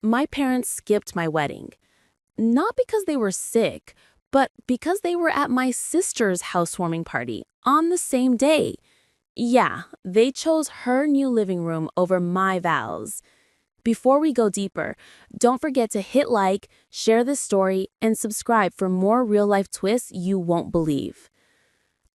My parents skipped my wedding. Not because they were sick, but because they were at my sister's housewarming party on the same day. Yeah, they chose her new living room over my vows. Before we go deeper, don't forget to hit like, share this story, and subscribe for more real-life twists you won't believe.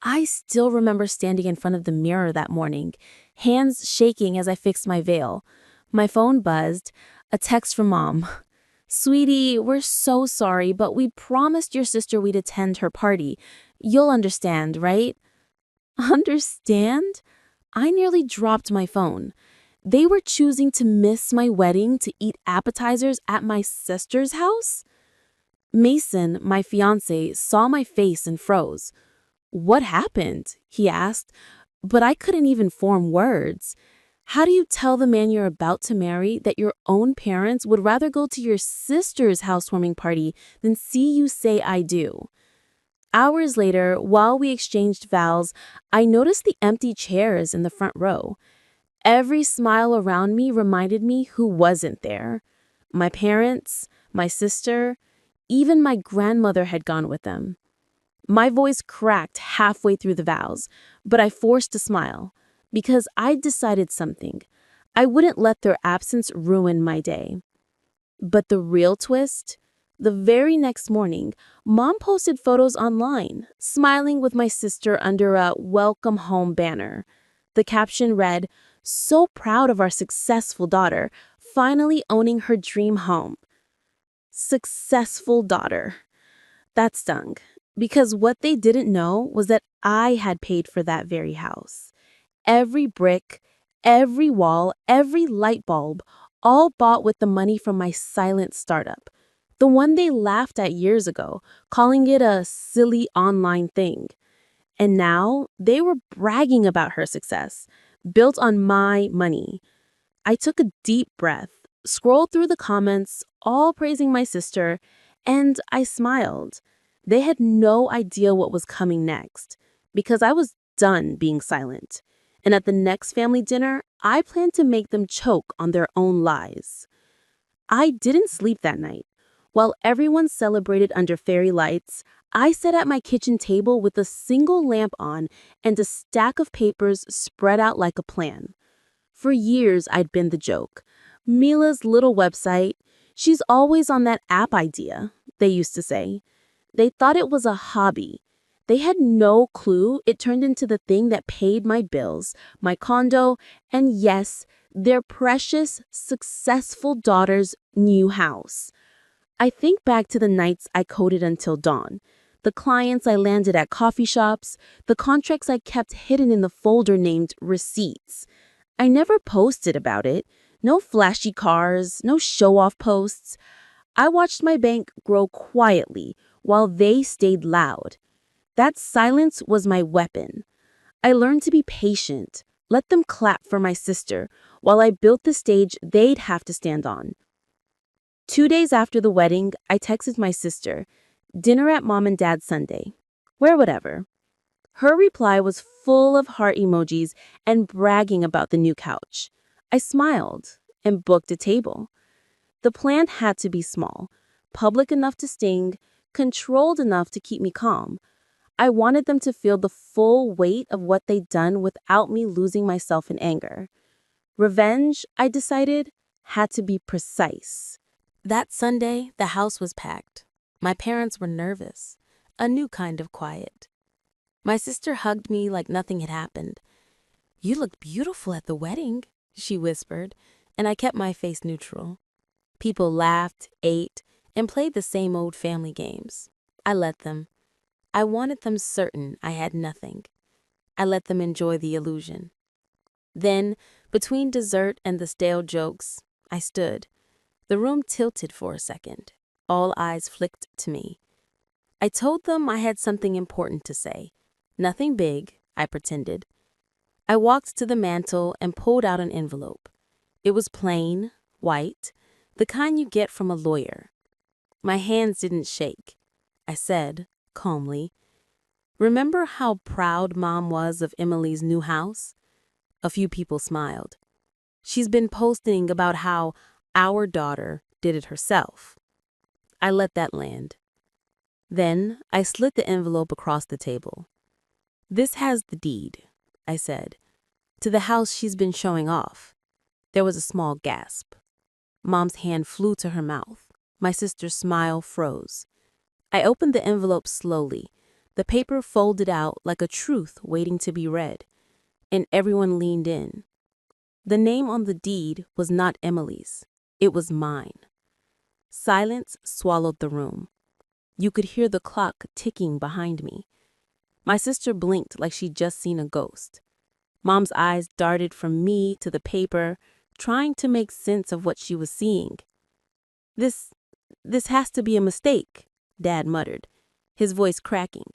I still remember standing in front of the mirror that morning, hands shaking as I fixed my veil. My phone buzzed, a text from Mom. "Sweetie, we're so sorry, but we promised your sister we'd attend her party. You'll understand, right?" Understand? I nearly dropped my phone. They were choosing to miss my wedding to eat appetizers at my sister's house? Mason, my fiancé, saw my face and froze. "What happened?" he asked, but I couldn't even form words. How do you tell the man you're about to marry that your own parents would rather go to your sister's housewarming party than see you say "I do"? Hours later, while we exchanged vows, I noticed the empty chairs in the front row. Every smile around me reminded me who wasn't there. My parents, my sister, even my grandmother had gone with them. My voice cracked halfway through the vows, but I forced a smile because I'd decided something. I wouldn't let their absence ruin my day. But the real twist? The very next morning, Mom posted photos online, smiling with my sister under a "Welcome Home" banner. The caption read, "So proud of our successful daughter, finally owning her dream home." Successful daughter. That stung, because what they didn't know was that I had paid for that very house. Every brick, every wall, every light bulb, all bought with the money from my silent startup. The one they laughed at years ago, calling it a silly online thing. And now they were bragging about her success, built on my money. I took a deep breath, scrolled through the comments, all praising my sister, and I smiled. They had no idea what was coming next, because I was done being silent. And at the next family dinner, I planned to make them choke on their own lies. I didn't sleep that night. While everyone celebrated under fairy lights, I sat at my kitchen table with a single lamp on and a stack of papers spread out like a plan. For years, I'd been the joke. Mila's little website, she's always on that app idea, they used to say. They thought it was a hobby. They had no clue it turned into the thing that paid my bills, my condo, and yes, their precious, successful daughter's new house. I think back to the nights I coded until dawn, the clients I landed at coffee shops, the contracts I kept hidden in the folder named receipts. I never posted about it. No flashy cars, no show-off posts. I watched my bank grow quietly while they stayed loud. That silence was my weapon. I learned to be patient, let them clap for my sister, while I built the stage they'd have to stand on. 2 days after the wedding, I texted my sister, "Dinner at Mom and Dad's Sunday. Where whatever." Her reply was full of heart emojis and bragging about the new couch. I smiled and booked a table. The plan had to be small, public enough to sting, controlled enough to keep me calm. I wanted them to feel the full weight of what they'd done without me losing myself in anger. Revenge, I decided, had to be precise. That Sunday, the house was packed. My parents were nervous, a new kind of quiet. My sister hugged me like nothing had happened. "You looked beautiful at the wedding," she whispered, and I kept my face neutral. People laughed, ate, and played the same old family games. I let them. I wanted them certain I had nothing. I let them enjoy the illusion. Then, between dessert and the stale jokes, I stood. The room tilted for a second. All eyes flicked to me. I told them I had something important to say. Nothing big, I pretended. I walked to the mantel and pulled out an envelope. It was plain, white, the kind you get from a lawyer. My hands didn't shake. I said, calmly, "Remember how proud Mom was of Emily's new house?" A few people smiled. "She's been posting about how our daughter did it herself. I let that land. Then I slid the envelope across the table. "This has the deed," I said, "to the house she's been showing off." There was a small gasp. Mom's hand flew to her mouth. My sister's smile froze. I opened the envelope slowly, the paper folded out like a truth waiting to be read, and everyone leaned in. The name on the deed was not Emily's. It was mine. Silence swallowed the room. You could hear the clock ticking behind me. My sister blinked like she'd just seen a ghost. Mom's eyes darted from me to the paper, trying to make sense of what she was seeing. This has to be a mistake," Dad muttered, his voice cracking.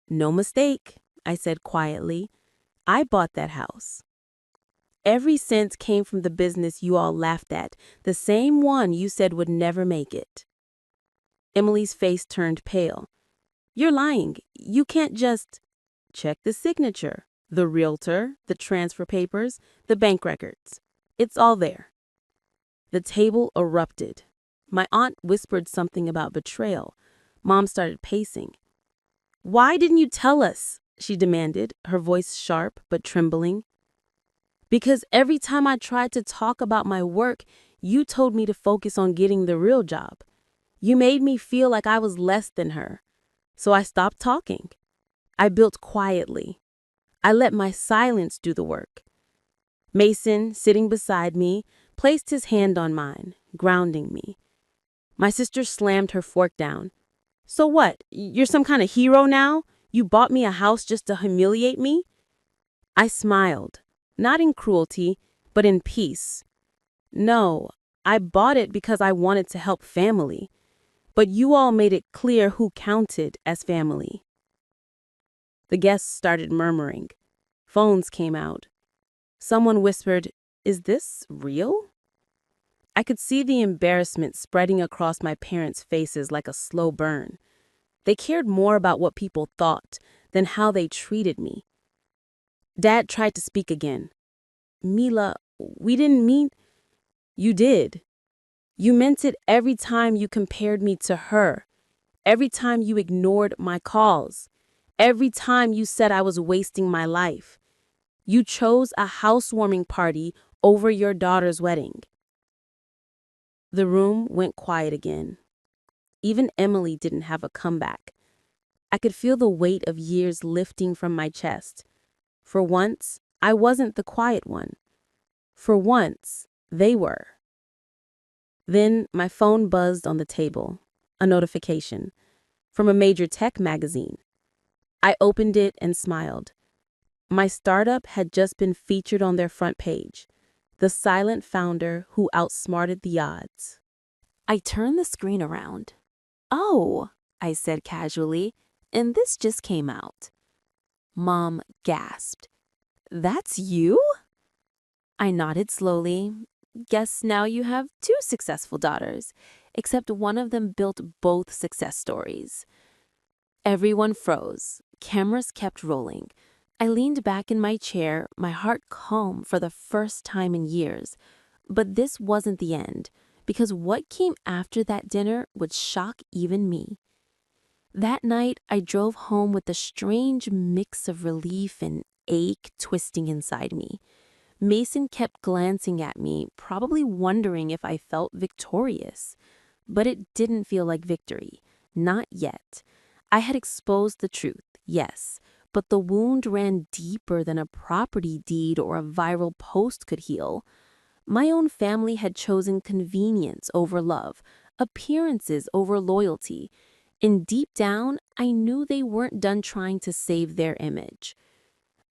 "No mistake," I said quietly. "I bought that house. Every cent came from the business you all laughed at, the same one you said would never make it." Emily's face turned pale. "You're lying. You can't just—" "Check the signature, the realtor, the transfer papers, the bank records. It's all there." The table erupted. My aunt whispered something about betrayal. Mom started pacing. "Why didn't you tell us?" she demanded, her voice sharp but trembling. "Because every time I tried to talk about my work, you told me to focus on getting the real job. You made me feel like I was less than her. So I stopped talking. I built quietly. I let my silence do the work." Mason, sitting beside me, placed his hand on mine, grounding me. My sister slammed her fork down. "So what? You're some kind of hero now? You bought me a house just to humiliate me?" I smiled, not in cruelty, but in peace. "No, I bought it because I wanted to help family. But you all made it clear who counted as family." The guests started murmuring. Phones came out. Someone whispered, "Is this real?" I could see the embarrassment spreading across my parents' faces like a slow burn. They cared more about what people thought than how they treated me. Dad tried to speak again. "Mila, we didn't mean—" "You did. You meant it every time you compared me to her, every time you ignored my calls, every time you said I was wasting my life. You chose a housewarming party over your daughter's wedding." The room went quiet again. Even Emily didn't have a comeback. I could feel the weight of years lifting from my chest. For once, I wasn't the quiet one. For once, they were. Then my phone buzzed on the table, a notification from a major tech magazine. I opened it and smiled. My startup had just been featured on their front page, the silent founder who outsmarted the odds. I turned the screen around. "Oh," I said casually, "and this just came out." Mom gasped. "That's you?" I nodded slowly. "Guess now you have 2 successful daughters, except one of them built both success stories." Everyone froze. Cameras kept rolling. I leaned back in my chair, my heart calm for the first time in years. But this wasn't the end, because what came after that dinner would shock even me. That night, I drove home with a strange mix of relief and ache twisting inside me. Mason kept glancing at me, probably wondering if I felt victorious. But it didn't feel like victory. Not yet. I had exposed the truth, yes, but the wound ran deeper than a property deed or a viral post could heal. My own family had chosen convenience over love, appearances over loyalty. And deep down, I knew they weren't done trying to save their image.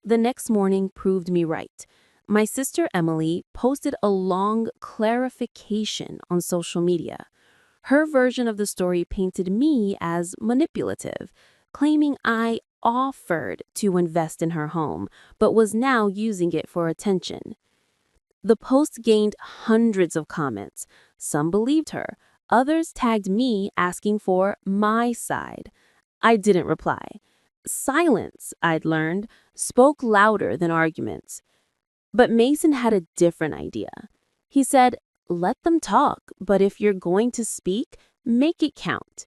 The next morning proved me right. My sister Emily posted a long clarification on social media. Her version of the story painted me as manipulative, claiming I offered to invest in her home, but was now using it for attention. The post gained hundreds of comments. Some believed her. Others tagged me asking for my side. I didn't reply. Silence, I'd learned, spoke louder than arguments. But Mason had a different idea. He said, let them talk, but if you're going to speak, make it count.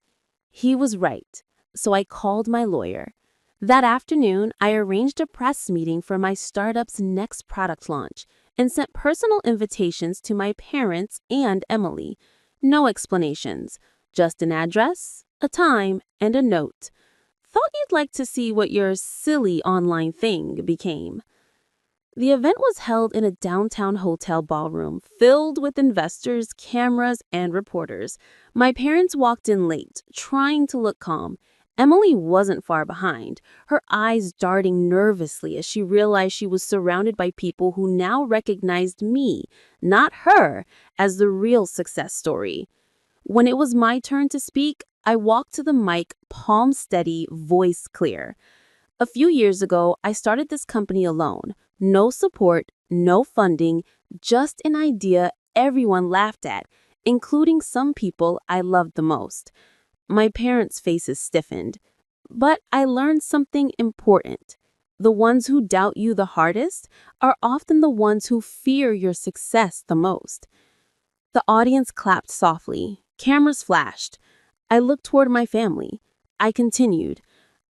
He was right, so I called my lawyer. That afternoon, I arranged a press meeting for my startup's next product launch and sent personal invitations to my parents and Emily. No explanations, just an address, a time, and a note. Thought you'd like to see what your silly online thing became. The event was held in a downtown hotel ballroom filled with investors, cameras, and reporters. My parents walked in late, trying to look calm. Emily wasn't far behind, her eyes darting nervously as she realized she was surrounded by people who now recognized me, not her, as the real success story. When it was my turn to speak, I walked to the mic, palm steady, voice clear. A few years ago, I started this company alone. No support, no funding, just an idea everyone laughed at, including some people I loved the most. My parents' faces stiffened. But I learned something important. The ones who doubt you the hardest are often the ones who fear your success the most. The audience clapped softly. Cameras flashed. I looked toward my family. I continued.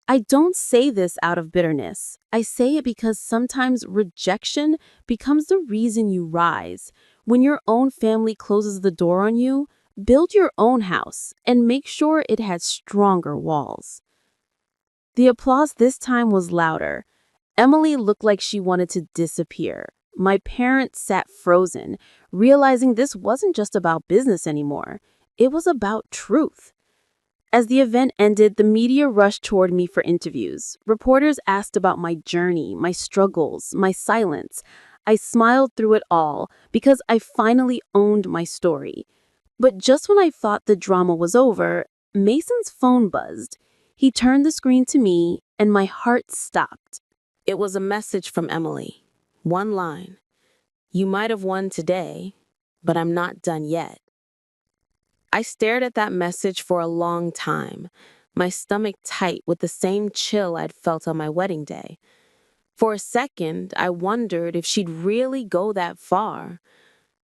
I don't say this out of bitterness. I say it because sometimes rejection becomes the reason you rise. When your own family closes the door on you, build your own house and make sure it has stronger walls. The applause this time was louder. Emily looked like she wanted to disappear. My parents sat frozen, realizing this wasn't just about business anymore. It was about truth. As the event ended, the media rushed toward me for interviews. Reporters asked about my journey, my struggles, my silence. I smiled through it all because I finally owned my story. But just when I thought the drama was over, Mason's phone buzzed. He turned the screen to me, and my heart stopped. It was a message from Emily. One line. You might have won today, but I'm not done yet. I stared at that message for a long time, my stomach tight with the same chill I'd felt on my wedding day. For a second, I wondered if she'd really go that far.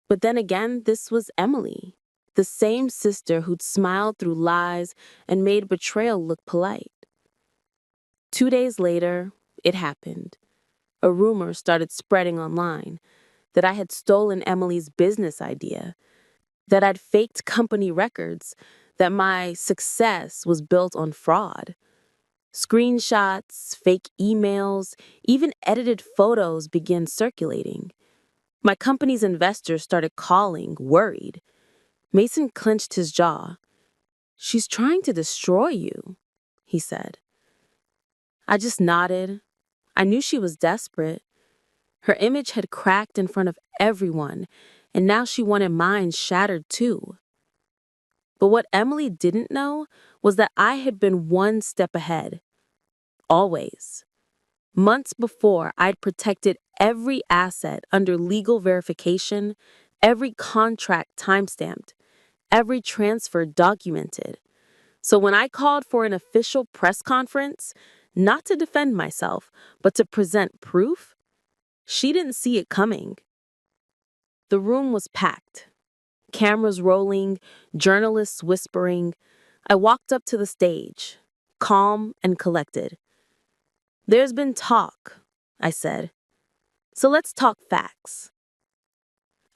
But then again, this was Emily, the same sister who'd smiled through lies and made betrayal look polite. 2 days later, it happened. A rumor started spreading online that I had stolen Emily's business idea, that I'd faked company records, that my success was built on fraud. Screenshots, fake emails, even edited photos began circulating. My company's investors started calling, worried. Mason clenched his jaw. She's trying to destroy you, he said. I just nodded. I knew she was desperate. Her image had cracked in front of everyone, and now she wanted mine shattered too. But what Emily didn't know was that I had been one step ahead. Always. Months before, I'd protected every asset under legal verification, every contract timestamped, every transfer documented. So when I called for an official press conference, not to defend myself, but to present proof, she didn't see it coming. The room was packed. Cameras rolling, journalists whispering. I walked up to the stage, calm and collected. There's been talk, I said. So let's talk facts.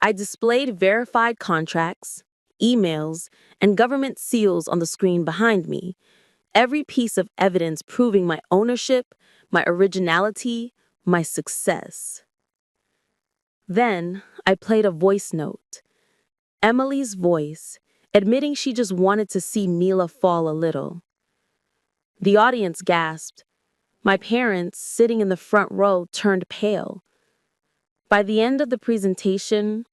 I displayed verified contracts, emails, and government seals on the screen behind me, every piece of evidence proving my ownership, my originality, my success. Then I played a voice note. Emily's voice, admitting she just wanted to see Mila fall a little. The audience gasped. My parents, sitting in the front row, turned pale. By the end of the presentation,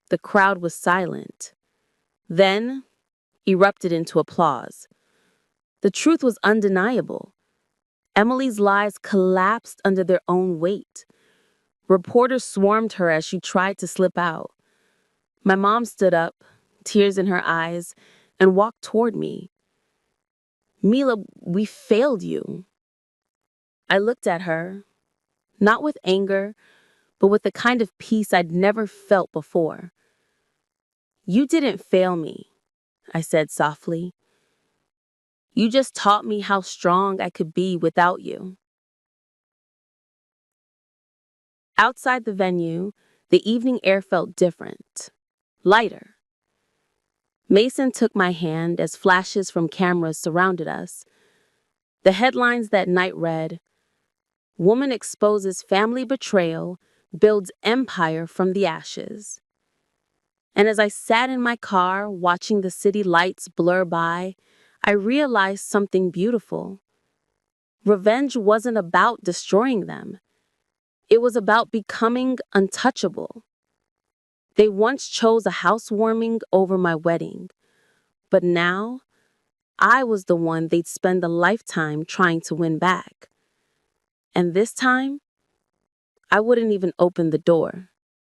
the crowd was silent. Then erupted into applause. The truth was undeniable. Emily's lies collapsed under their own weight. Reporters swarmed her as she tried to slip out. My mom stood up, tears in her eyes, and walked toward me. Mila, we failed you. I looked at her, not with anger, but with the kind of peace I'd never felt before. You didn't fail me, I said softly. You just taught me how strong I could be without you. Outside the venue, the evening air felt different, lighter. Mason took my hand as flashes from cameras surrounded us. The headlines that night read, "Woman exposes family betrayal, builds empire from the ashes." And as I sat in my car watching the city lights blur by, I realized something beautiful. Revenge wasn't about destroying them. It was about becoming untouchable. They once chose a housewarming over my wedding, but now I was the one they'd spend a lifetime trying to win back. And this time, I wouldn't even open the door.